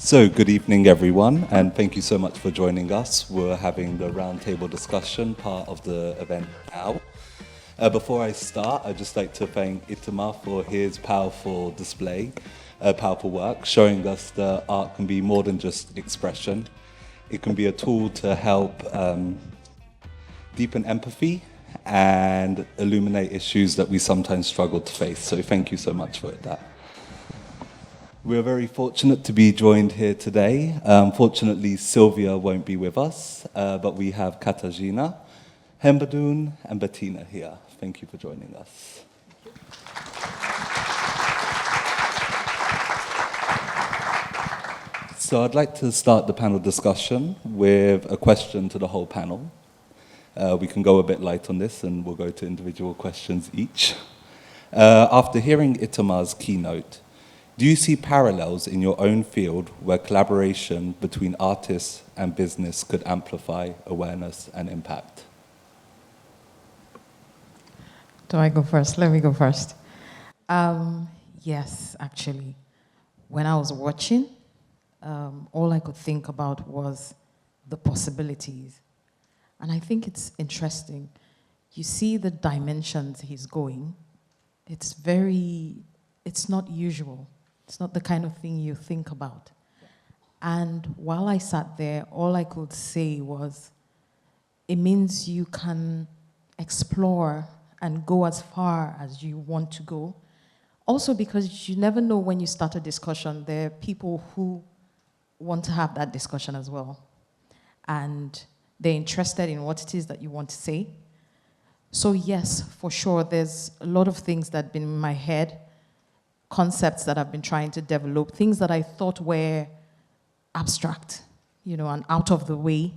So, good evening, everyone, and thank you so much for joining us. We're having the roundtable discussion part of the event now. Before I start, I'd just like to thank Itamar for his powerful display, powerful work, showing us that art can be more than just expression. It can be a tool to help deepen empathy and illuminate issues that we sometimes struggle to face. So thank you so much for that. We're very fortunate to be joined here today. Fortunately, Sylvia won't be with us, but we have Katarzyna, Hembadun, and Bettina here. Thank you for joining us. So I'd like to start the panel discussion with a question to the whole panel. We can go a bit light on this, and we'll go to individual questions each. After hearing Itamar's keynote, do you see parallels in your own field where collaboration between artists and business could amplify awareness and impact? Do I go first? Let me go first. Yes, actually. When I was watching, all I could think about was the possibilities. And I think it's interesting. You see the dimensions he's going. It's not usual. It's not the kind of thing you think about. And while I sat there, all I could say was, it means you can explore and go as far as you want to go. Also because you never know when you start a discussion, there are people who want to have that discussion as well. And they're interested in what it is that you want to say. So yes, for sure, there's a lot of things that have been in my head, concepts that I've been trying to develop, things that I thought were abstract, and out of the way.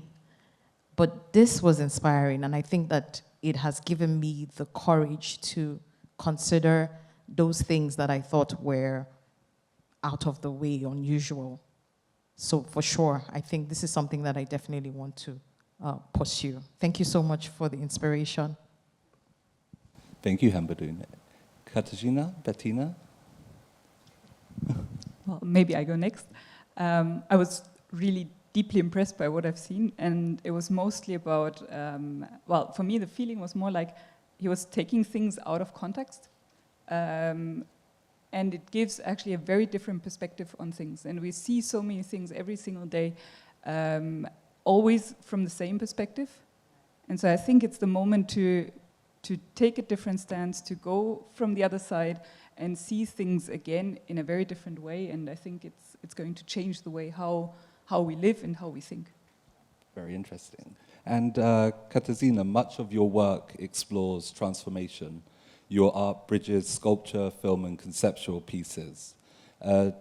But this was inspiring, and I think that it has given me the courage to consider those things that I thought were out of the way, unusual. So for sure, I think this is something that I definitely want to pursue. Thank you so much for the inspiration. Thank you, Hembadun. Katarzyna, Bettina? Well, maybe I go next. I was really deeply impressed by what I've seen, and it was mostly about, for me the feeling was more like he was taking things out of context, and it gives actually a very different perspective on things. And we see so many things every single day, always from the same perspective. And so I think it's the moment to take a different stance, to go from the other side and see things again in a very different way. And I think it's going to change the way how we live and how we think. Very interesting. And Katarzyna, much of your work explores transformation. Your art bridges sculpture, film, and conceptual pieces. Do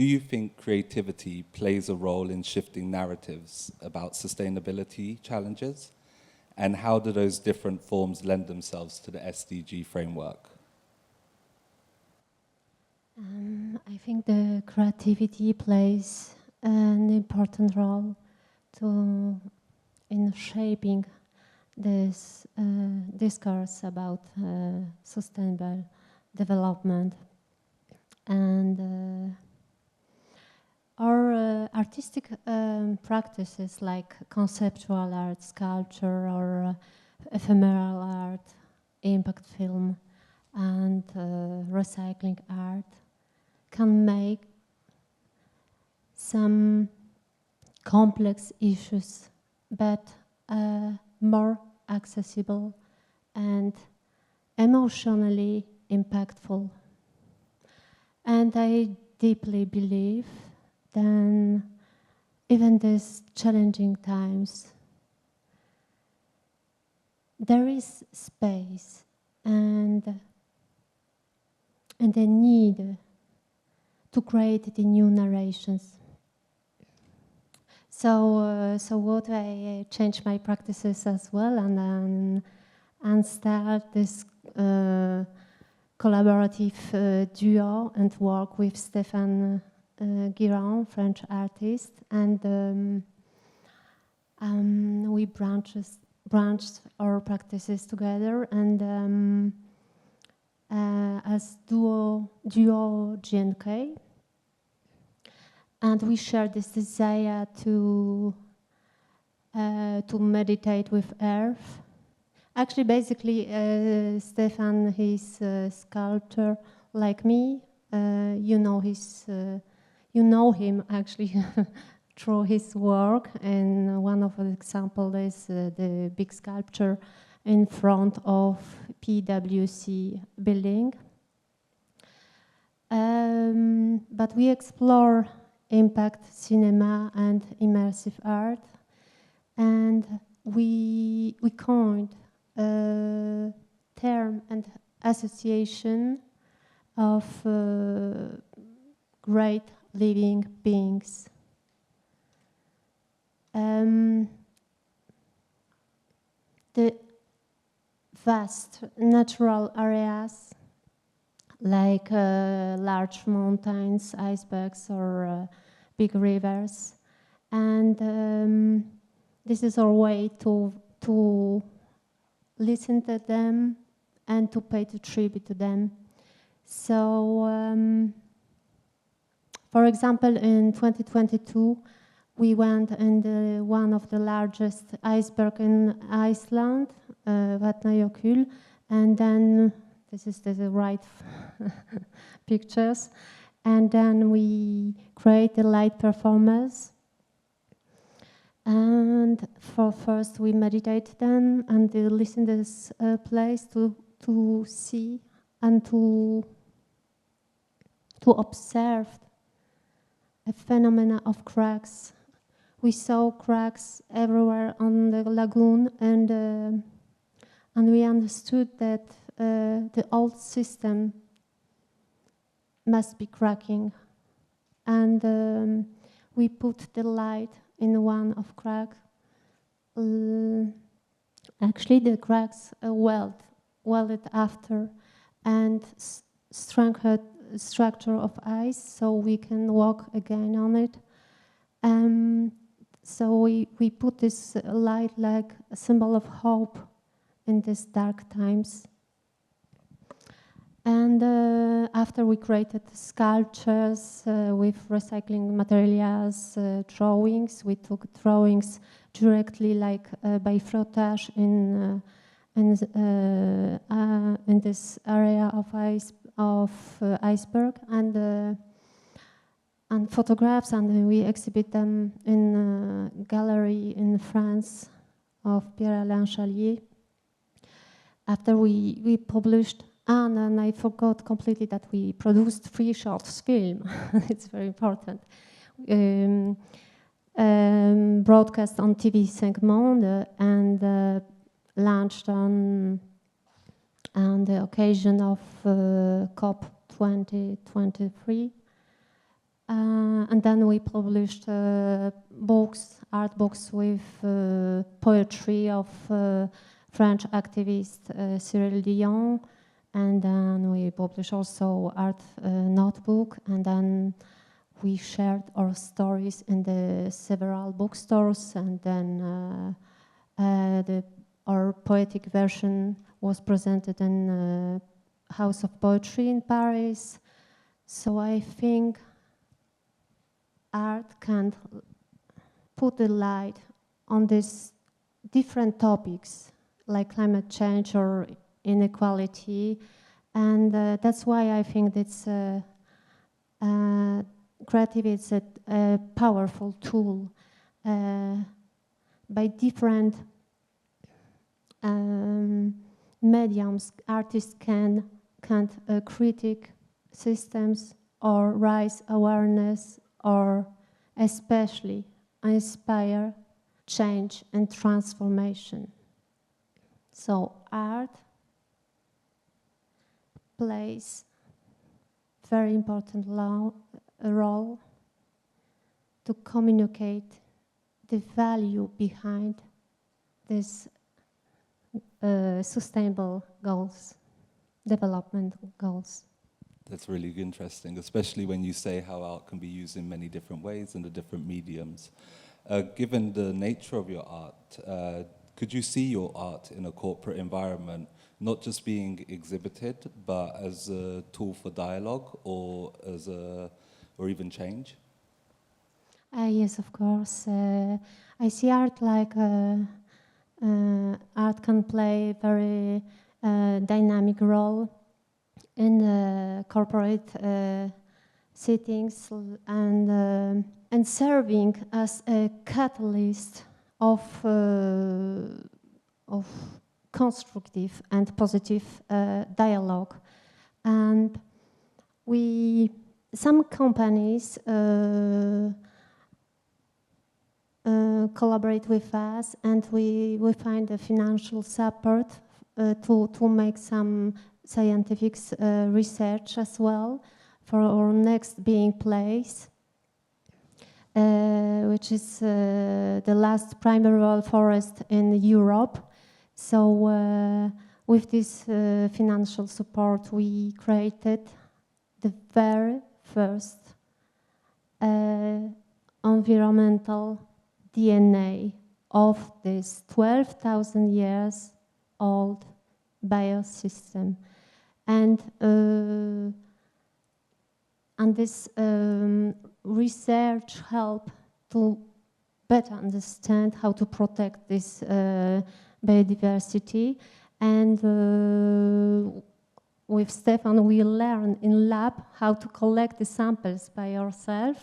you think creativity plays a role in shifting narratives about sustainability challenges? And how do those different forms lend themselves to the SDG framework? I think the creativity plays an important role in shaping this discourse about sustainable development. And our artistic practices like conceptual art, sculpture, or ephemeral art, impact film, and recycling art can make some complex issues but more accessible and emotionally impactful. And I deeply believe that even these challenging times, there is space and the need to create the new narrations. So what I changed my practices as well, and start this collaborative duo and work with Stéphane Guiron, French artist, and we branched our practices together, and as duo GNK. and we share this desire to meditate with earth. Actually, basically, Stefan, he's a sculptor like me. You know him actually through his work, and one of the examples is the big sculpture in front of PwC building. But we explore impact cinema and immersive art, and we coined a term and association of great living beings. The vast natural areas like large mountains, icebergs, or big rivers, and this is our way to listen to them and to pay tribute to them. So, for example, in 2022, we went in one of the largest iceberg in Iceland, Vatnajökull, and then this is the right pictures, and then we create the light performance. And first we meditate then and listen to this place to see and to observe a phenomena of cracks. We saw cracks everywhere on the lagoon, and we understood that the old system must be cracking, and we put the light in one of crack. Actually, the cracks welded after, and strengthened structure of ice, so we can walk again on it. So we put this light like a symbol of hope in these dark times. And after we created sculptures with recycling materials, drawings, we took drawings directly like by frottage in this area of iceberg, and photographs, and we exhibit them in a gallery in France of Pierre-Alain Chalier. After we published, and then I forgot completely that we produced 3 short films. It's very important. Broadcast on TV5 Monde and launched on the occasion of COP 2023. And then we published books, art books with poetry of French activist Cyril Dion, and then we published also art notebook, and then we shared our stories in the several bookstores, and then our poetic version was presented in House of Poetry in Paris. So I think art can put the light on these different topics like climate change or inequality, and that's why I think it's creativity is a powerful tool. By different mediums, artists can critique systems or raise awareness, or especially inspire change and transformation. So art plays very important role to communicate the value behind these sustainable goals, development goals. That's really interesting, especially when you say how art can be used in many different ways in the different mediums. Given the nature of your art, could you see your art in a corporate environment, not just being exhibited, but as a tool for dialogue or even change? Yes, of course. I see art like art can play a very dynamic role in corporate settings and serving as a catalyst of constructive and positive dialogue. And some companies collaborate with us, and we find a financial support to make some scientific research as well for our next being place, which is the last primordial forest in Europe. So with this financial support, we created the very first environmental DNA of this 12,000 years old biosystem. And this research helped to better understand how to protect this biodiversity. And with Stefan, we learn in lab how to collect the samples by ourselves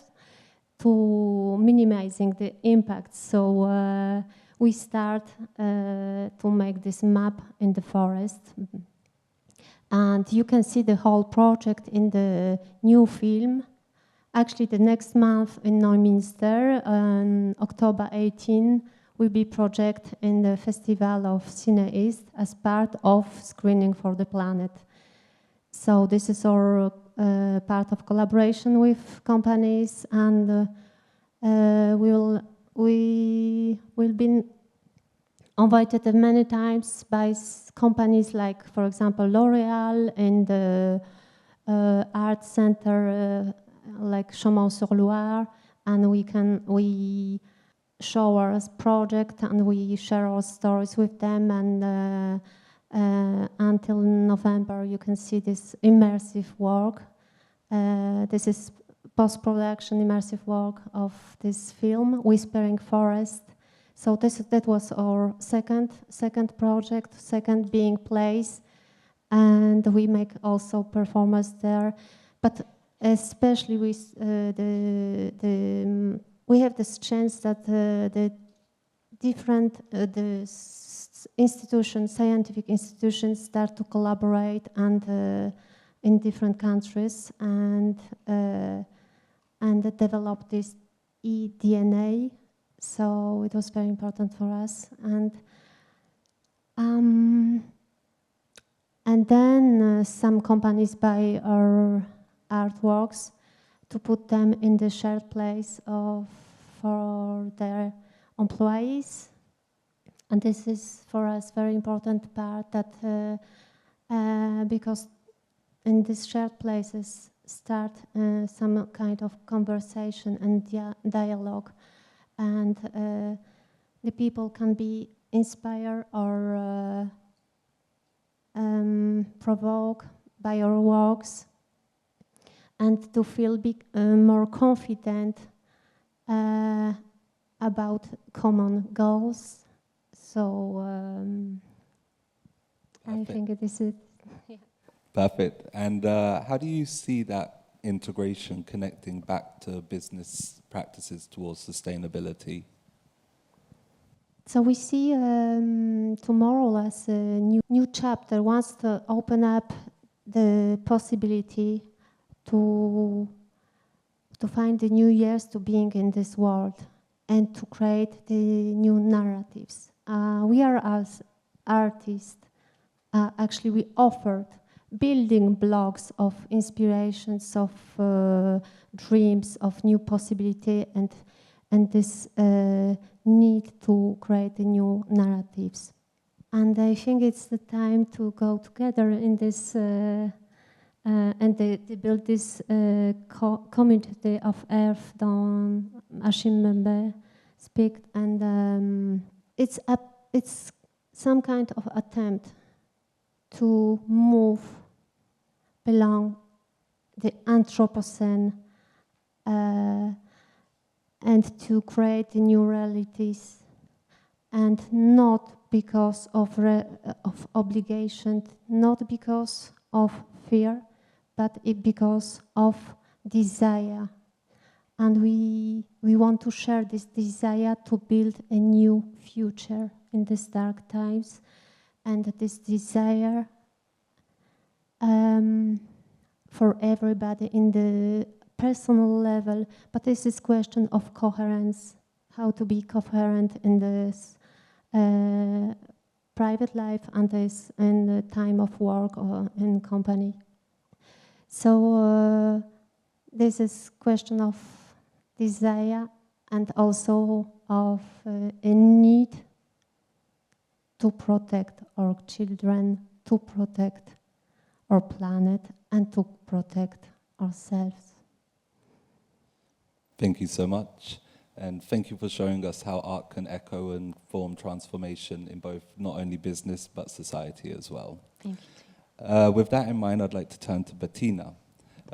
to minimizing the impact. So we start to make this map in the forest. And you can see the whole project in the new film. Actually, the next month in Neumünster, on October 18, will be project in the Festival of Cine East as part of Screening for the Planet. So this is our part of collaboration with companies, and we will be invited many times by companies like, for example, L'Oréal in the art center like Chaumont-sur-Loire, and we show our project and we share our stories with them, and until November you can see this immersive work. This is post-production immersive work of this film, Whispering Forest. So that was our second project, second being place, and we make also performance there. But especially with we have this chance that the different institutions, scientific institutions, start to collaborate and in different countries and develop this eDNA. So it was very important for us, and then some companies buy our artworks to put them in the shared place for their employees, and this is for us very important part that because in these shared places start some kind of conversation and dialogue. And the people can be inspired or provoked by our works, and to feel more confident about common goals. So I think it is it. Yeah. Perfect. And how do you see that integration connecting back to business practices towards sustainability? So we see tomorrow as a new chapter, wants to open up the possibility to find the new years to being in this world and to create the new narratives. We are as artists, actually we offered building blocks of inspirations, of dreams, of new possibility, and this need to create new narratives. And I think it's the time to go together in this and they build this community of earth dont Achim Mbembe speak, and it's some kind of attempt to move along the Anthropocene and to create new realities, and not because of obligation, not because of fear, but because of desire. And we want to share this desire to build a new future in these dark times, and this desire for everybody in the personal level, but this is question of coherence, how to be coherent in this private life and this in the time of work or in company. So this is question of desire and also of a need to protect our children, to protect our planet, and to protect ourselves. Thank you so much. And thank you for showing us how art can echo and form transformation in both not only business but society as well. Thank you. With that in mind, I'd like to turn to Bettina.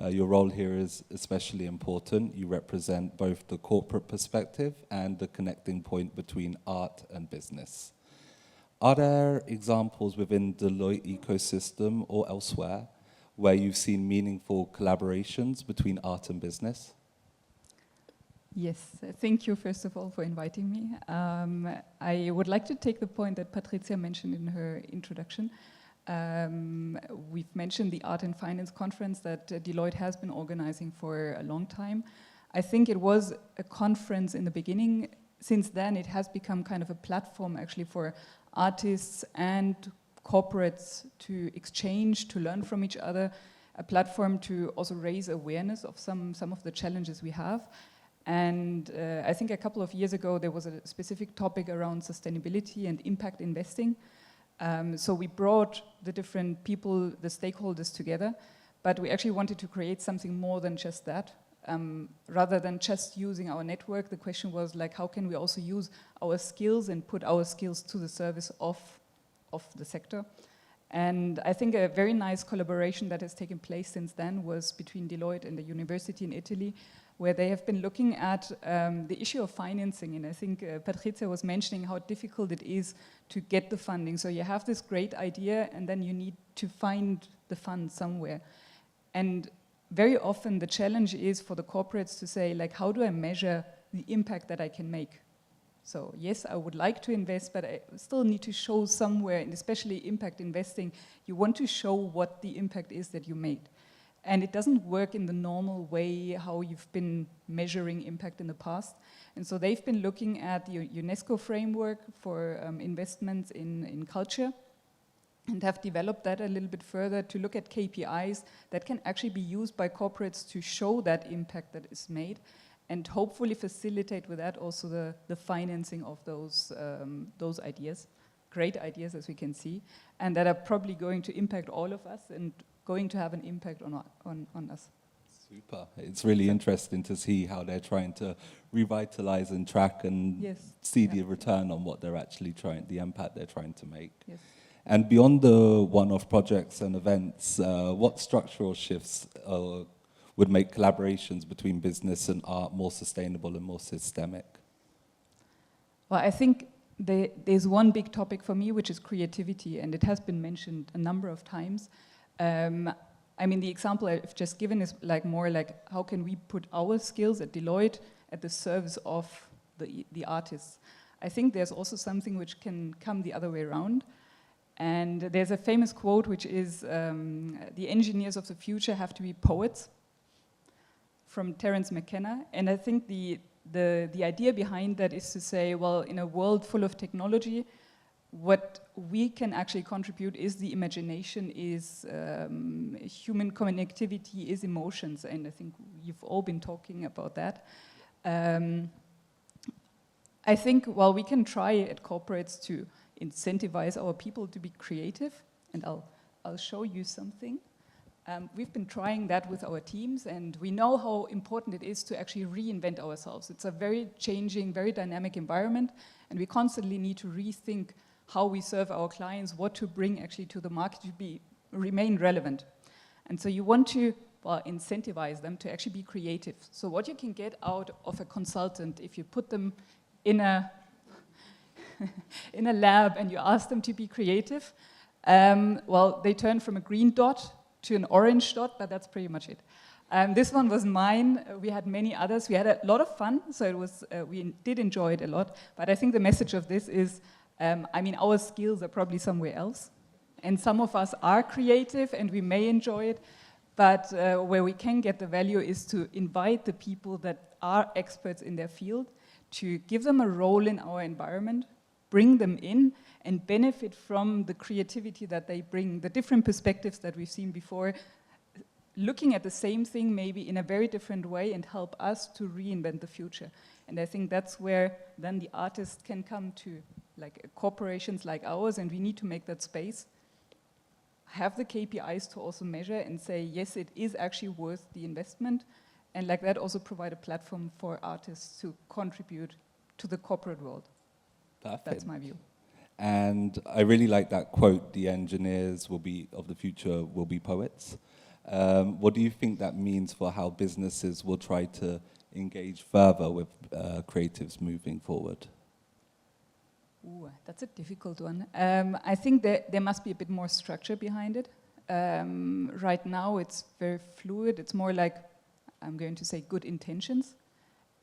Your role here is especially important. You represent both the corporate perspective and the connecting point between art and business. Are there examples within the Deloitte ecosystem or elsewhere where you've seen meaningful collaborations between art and business? Yes, thank you first of all for inviting me. I would like to take the point that Patricia mentioned in her introduction. We've mentioned the Art and Finance conference that Deloitte has been organizing for a long time. I think it was a conference in the beginning. Since then, it has become kind of a platform actually for artists and corporates to exchange, to learn from each other, a platform to also raise awareness of some of the challenges we have. And I think a couple of years ago, there was a specific topic around sustainability and impact investing. So we brought the different people, the stakeholders together, but we actually wanted to create something more than just that. Rather than just using our network, the question was like, how can we also use our skills and put our skills to the service of the sector? And I think a very nice collaboration that has taken place since then was between Deloitte and the university in Italy, where they have been looking at the issue of financing. And I think Patrizia was mentioning how difficult it is to get the funding. So you have this great idea, and then you need to find the funds somewhere. And very often the challenge is for the corporates to say, like, how do I measure the impact that I can make? So yes, I would like to invest, but I still need to show somewhere, and especially impact investing, you want to show what the impact is that you made. And it doesn't work in the normal way how you've been measuring impact in the past. And so they've been looking at the UNESCO framework for investments in culture, and have developed that a little bit further to look at KPIs that can actually be used by corporates to show that impact that is made, and hopefully facilitate with that also the financing of those ideas, great ideas as we can see, and that are probably going to impact all of us and going to have an impact on us. Super. It's really interesting to see how they're trying to revitalize and track and see the return on what they're actually the impact they're trying to make. Yes. And beyond the one-off projects and events, what structural shifts would make collaborations between business and art more sustainable and more systemic? Well, I think there's one big topic for me, which is creativity, and it has been mentioned a number of times. I mean, the example I've just given is like more like how can we put our skills at Deloitte at the service of the artists. I think there's also something which can come the other way around. And there's a famous quote which is, the engineers of the future have to be poets, from Terence McKenna. And I think the idea behind that is to say, well, in a world full of technology, what we can actually contribute is the imagination, is human connectivity, is emotions. And I think you've all been talking about that. I think while we can try at corporates to incentivize our people to be creative, and I'll show you something. We've been trying that with our teams, and we know how important it is to actually reinvent ourselves. It's a very changing, very dynamic environment, and we constantly need to rethink how we serve our clients, what to bring actually to the market to remain relevant. And so you want to incentivize them to actually be creative. So what you can get out of a consultant if you put them in a in a lab and you ask them to be creative, they turn from a green dot to an orange dot, but that's pretty much it. This one was mine. We had many others. We had a lot of fun, so it was. We did enjoy it a lot. But I think the message of this is, our skills are probably somewhere else, and some of us are creative, and we may enjoy it. But where we can get the value is to invite the people that are experts in their field, to give them a role in our environment, bring them in, and benefit from the creativity that they bring, the different perspectives that we've seen before, looking at the same thing maybe in a very different way and help us to reinvent the future. And I think that's where then the artists can come to, like corporations like ours, and we need to make that space, have the KPIs to also measure and say, yes, it is actually worth the investment, and like that also provide a platform for artists to contribute to the corporate world. Perfect. That's my view. And I really like that quote, the engineers of the future will be poets. What do you think that means for how businesses will try to engage further with creatives moving forward? Ooh, that's a difficult one. I think there must be a bit more structure behind it. Right now it's very fluid. It's more like, I'm going to say, good intentions.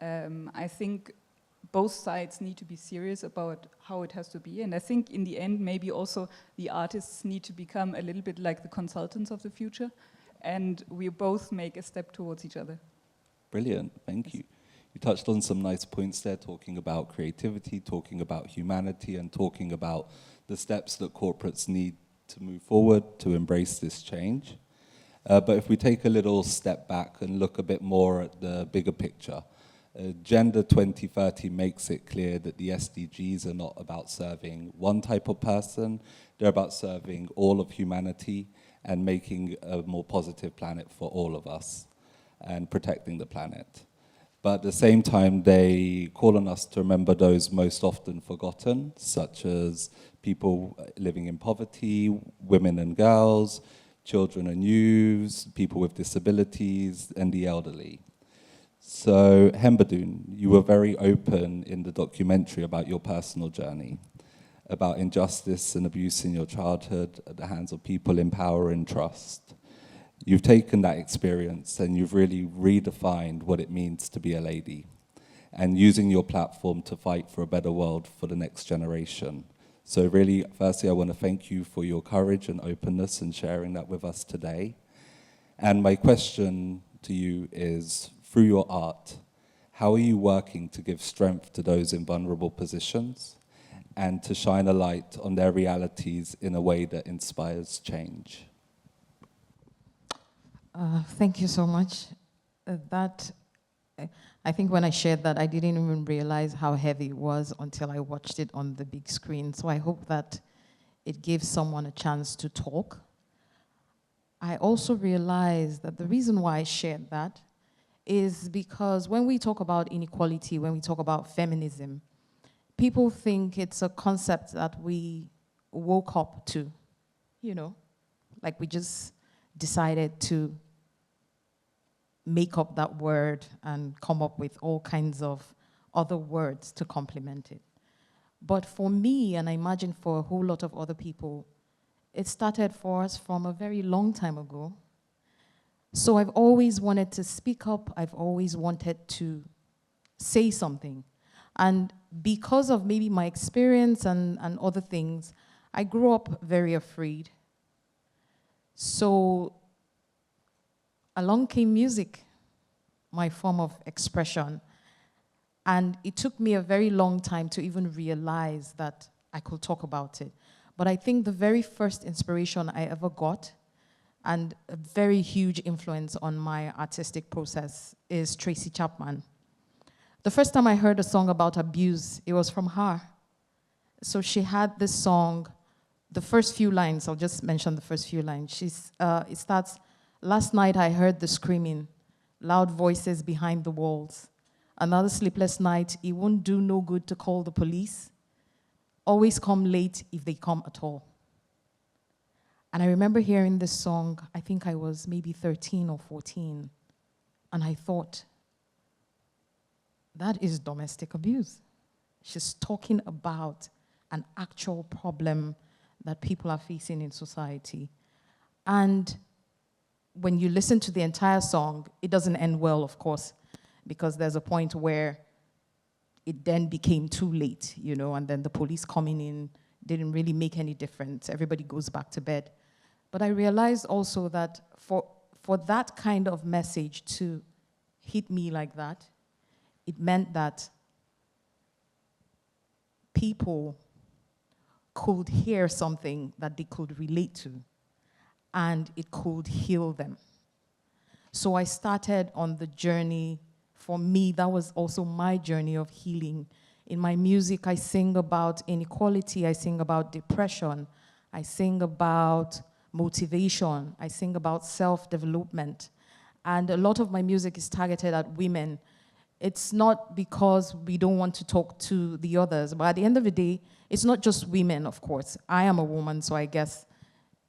I think both sides need to be serious about how it has to be. And I think in the end, maybe also the artists need to become a little bit like the consultants of the future. And we both make a step towards each other. Brilliant, thank you. You touched on some nice points there, talking about creativity, talking about humanity, and talking about the steps that corporates need to move forward to embrace this change. But if we take a little step back and look a bit more at the bigger picture, Agenda 2030 makes it clear that the SDGs are not about serving one type of person, they're about serving all of humanity and making a more positive planet for all of us and protecting the planet. But at the same time, they call on us to remember those most often forgotten, such as people living in poverty, women and girls, children and youths, people with disabilities, and the elderly. So, Hembadun, you were very open in the documentary about your personal journey, about injustice and abuse in your childhood at the hands of people in power and trust. You've taken that experience and you've really redefined what it means to be a lady, and using your platform to fight for a better world for the next generation. So really, firstly, I want to thank you for your courage and openness and sharing that with us today. And my question to you is, through your art, how are you working to give strength to those in vulnerable positions and to shine a light on their realities in a way that inspires change? Thank you so much. I think when I shared that, I didn't even realize how heavy it was until I watched it on the big screen. So I hope that it gives someone a chance to talk. I also realized that the reason why I shared that is because when we talk about inequality, when we talk about feminism, people think it's a concept that we woke up to, like we just decided to make up that word and come up with all kinds of other words to complement it. But for me, and I imagine for a whole lot of other people, it started for us from a very long time ago. So I've always wanted to speak up. I've always wanted to say something. And because of maybe my experience and other things, I grew up very afraid. So along came music, my form of expression. And it took me a very long time to even realize that I could talk about it. But I think the very first inspiration I ever got, and a very huge influence on my artistic process, is Tracy Chapman. The first time I heard a song about abuse, it was from her. So she had this song, the first few lines, I'll just mention the first few lines. It starts, "Last night I heard the screaming, loud voices behind the walls. Another sleepless night, it won't do no good to call the police. Always come late if they come at all." And I remember hearing this song, I think I was maybe 13 or 14, and I thought, that is domestic abuse. She's talking about an actual problem that people are facing in society. And when you listen to the entire song, it doesn't end well, of course, because there's a point where it then became too late, and then the police coming in didn't really make any difference. Everybody goes back to bed. But I realized also that for that kind of message to hit me like that, it meant that people could hear something that they could relate to, and it could heal them. So I started on the journey. For me, that was also my journey of healing. In my music, I sing about inequality, I sing about depression, I sing about motivation, I sing about self-development. And a lot of my music is targeted at women. It's not because we don't want to talk to the others, but at the end of the day, it's not just women, of course. I am a woman, so I guess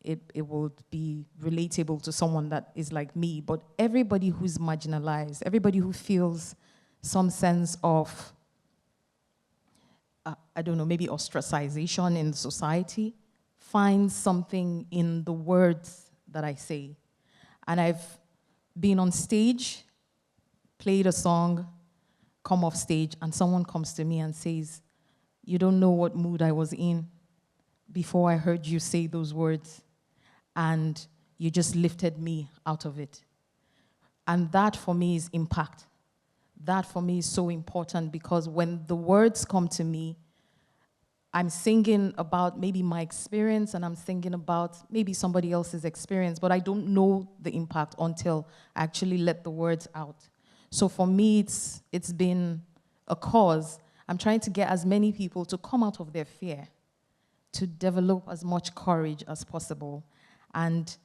it will be relatable to someone that is like me, but everybody who's marginalized, everybody who feels some sense of, I don't know, maybe ostracization in society, finds something in the words that I say. And I've been on stage, played a song, come off stage, and someone comes to me and says, "You don't know what mood I was in before I heard you say those words, and you just lifted me out of it." And that for me is impact. That for me is so important, because when the words come to me, I'm singing about maybe my experience, and I'm singing about maybe somebody else's experience, but I don't know the impact until I actually let the words out. So for me, it's been a cause. I'm trying to get as many people to come out of their fear, to develop as much courage as possible, and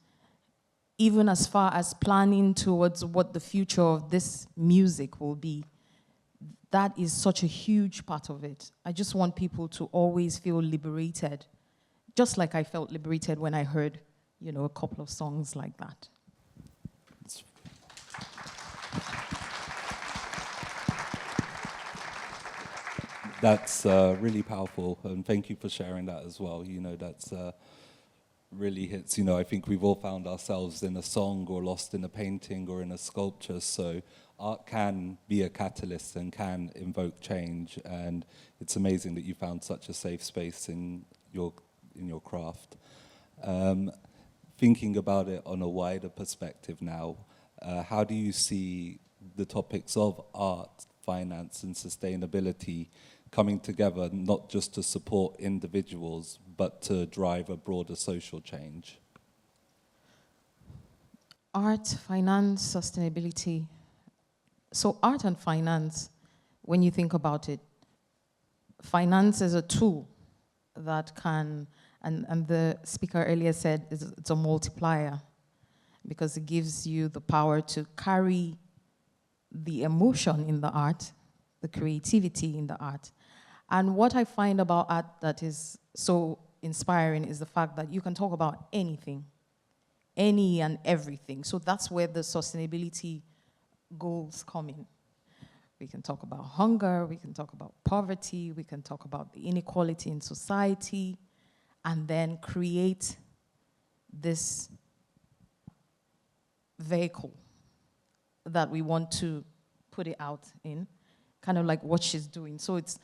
even as far as planning towards what the future of this music will be. That is such a huge part of it. I just want people to always feel liberated, just like I felt liberated when I heard, a couple of songs like that. That's really powerful, and thank you for sharing that as well. That's really hits. I think we've all found ourselves in a song or lost in a painting or in a sculpture, so art can be a catalyst and can invoke change, and it's amazing that you found such a safe space in your craft. Thinking about it on a wider perspective now, how do you see the topics of art, finance, and sustainability coming together, not just to support individuals, but to drive a broader social change? Art, finance, sustainability. So art and finance, when you think about it, finance is a tool that can, and the speaker earlier said it's a multiplier, because it gives you the power to carry the emotion in the art, the creativity in the art. And what I find about art that is so inspiring is the fact that you can talk about anything, any and everything. So that's where the sustainability goals come in. We can talk about hunger, we can talk about poverty, we can talk about the inequality in society, and then create this vehicle that we want to put it out in, kind of like what she's doing. So it's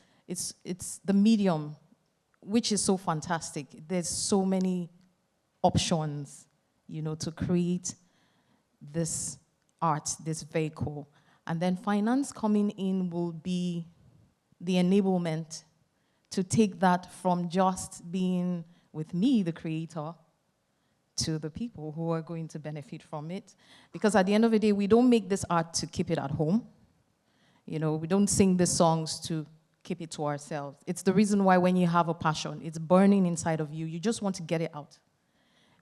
the medium, which is so fantastic. There's so many options, to create this art, this vehicle. And then finance coming in will be the enablement to take that from just being with me, the creator, to the people who are going to benefit from it. Because at the end of the day, we don't make this art to keep it at home. We don't sing these songs to keep it to ourselves. It's the reason why when you have a passion, it's burning inside of you, you just want to get it out.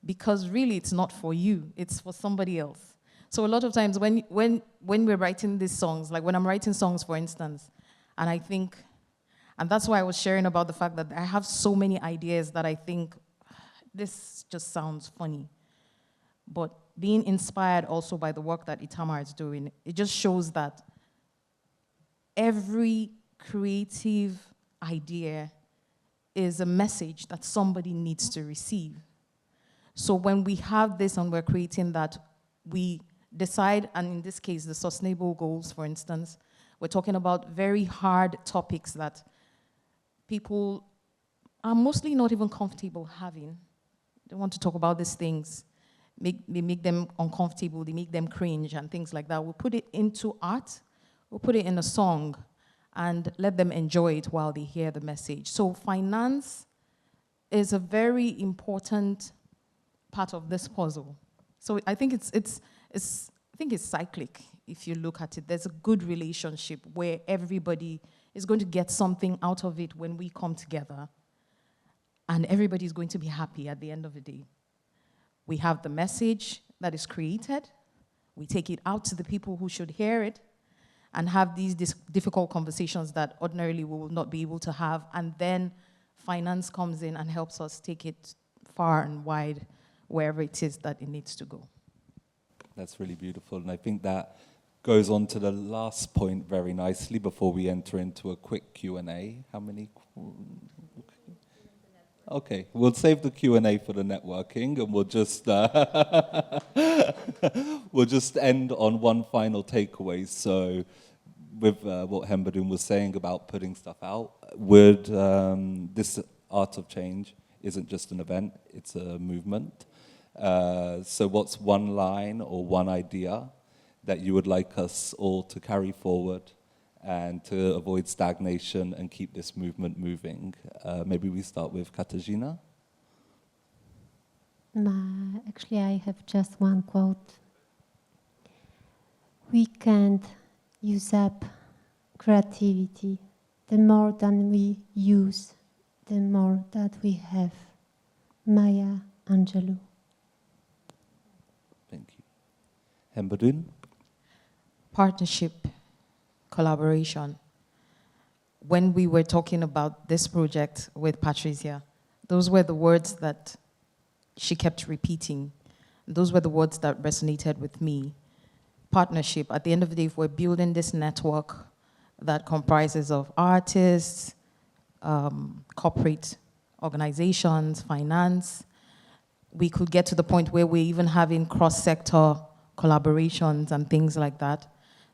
Because really, it's not for you, it's for somebody else. So a lot of times when we're writing these songs, like when I'm writing songs, for instance, and I think, and that's why I was sharing about the fact that I have so many ideas that I think, this just sounds funny. But being inspired also by the work that Itamar is doing, it just shows that every creative idea is a message that somebody needs to receive. So when we have this and we're creating that, we decide, and in this case, the sustainable goals, for instance, we're talking about very hard topics that people are mostly not even comfortable having. They want to talk about these things. They make them uncomfortable, they make them cringe and things like that. We'll put it into art, we'll put it in a song, and let them enjoy it while they hear the message. So finance is a very important part of this puzzle. So I think it's cyclic if you look at it. There's a good relationship where everybody is going to get something out of it when we come together, and everybody is going to be happy at the end of the day. We have the message that is created, we take it out to the people who should hear it, and have these difficult conversations that ordinarily we will not be able to have, and then finance comes in and helps us take it far and wide wherever it is that it needs to go. That's really beautiful, and I think that goes on to the last point very nicely before we enter into a quick Q&A. How many? Okay, we'll save the Q&A for the networking, and we'll just end on one final takeaway. So, with what Hembadun was saying about putting stuff out, would this Art of Change isn't just an event; it's a movement. So, what's one line or one idea that you would like us all to carry forward and to avoid stagnation and keep this movement moving? Maybe we start with Katarzyna. Actually, I have just one quote. We can't use up creativity. The more than we use, the more that we have. Maya Angelou. Thank you. Hembadun? Partnership, collaboration. When we were talking about this project with Patricia, those were the words that she kept repeating. Those were the words that resonated with me. Partnership, at the end of the day, if we're building this network that comprises of artists, corporate organizations, finance, we could get to the point where we're even having cross-sector collaborations and things like that.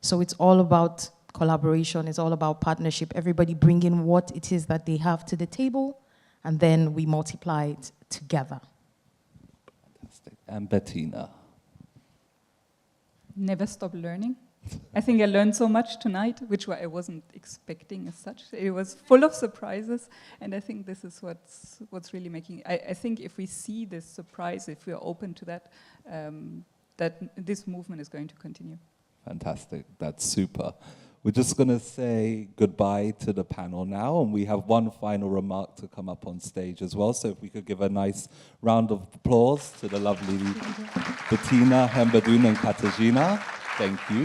So it's all about collaboration, it's all about partnership, everybody bringing what it is that they have to the table, and then we multiply it together. Fantastic. And Bettina? Never stop learning. I think I learned so much tonight, which I wasn't expecting as such. It was full of surprises, and I think this is what's really making. I think if we see this surprise, if we are open to that, that this movement is going to continue. Fantastic. That's super. We're just going to say goodbye to the panel now, and we have one final remark to come up on stage as well. So if we could give a nice round of applause to the lovely Bettina, Hembadun, and Katarzyna. Thank you.